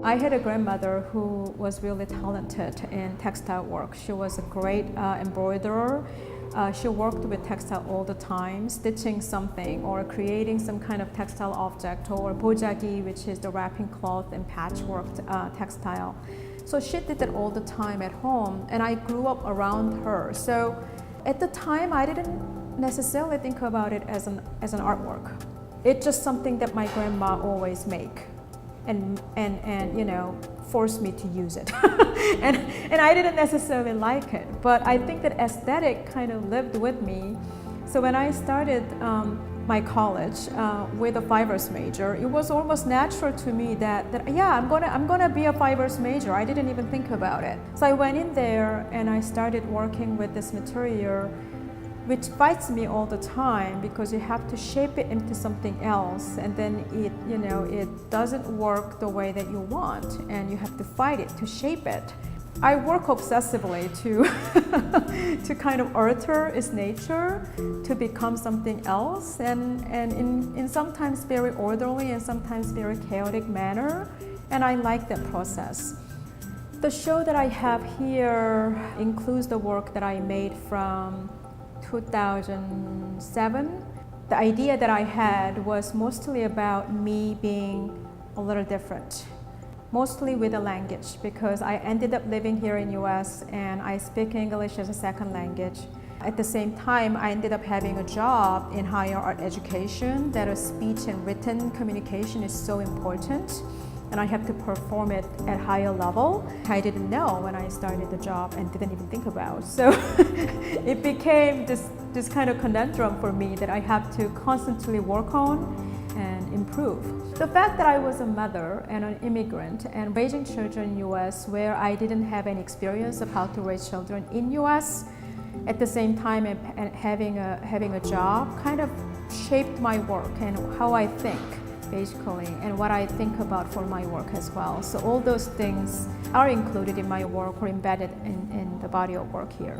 I had a grandmother who was really talented in textile work. She was a great embroiderer. She worked with textile all the time, stitching something or creating some kind of textile object, or bojagi, which is the wrapping cloth and patchworked textile. So she did that all the time at home, and I grew up around her. So at the time, I didn't necessarily think about it as an artwork. It's just something that my grandma always make, and you know, forced me to use it. and I didn't necessarily like it, but I think that aesthetic kind of lived with me. So when I started my college with a fibers major, it was almost natural to me that yeah, I'm gonna be a fibers major. I didn't even think about it. So I went in there and I started working with this material, which fights me all the time because you have to shape it into something else, and then it doesn't work the way that you want, and you have to fight it to shape it. I work obsessively to kind of alter its nature to become something else, and in sometimes very orderly and sometimes very chaotic manner, and I like that process. The show that I have here includes the work that I made from 2007. The idea that I had was mostly about me being a little different, mostly with the language, because I ended up living here in US and I speak English as a second language. At the same time, I ended up having a job in higher art education, that a speech and written communication is so important, and I have to perform it at higher level. I didn't know when I started the job and didn't even think about. So it became this kind of conundrum for me that I have to constantly work on and improve. The fact that I was a mother and an immigrant and raising children in US where I didn't have any experience of how to raise children in US, at the same time and having a job, kind of shaped my work and how I think, basically, and what I think about for my work as well. So all those things are included in my work or embedded in the body of work here.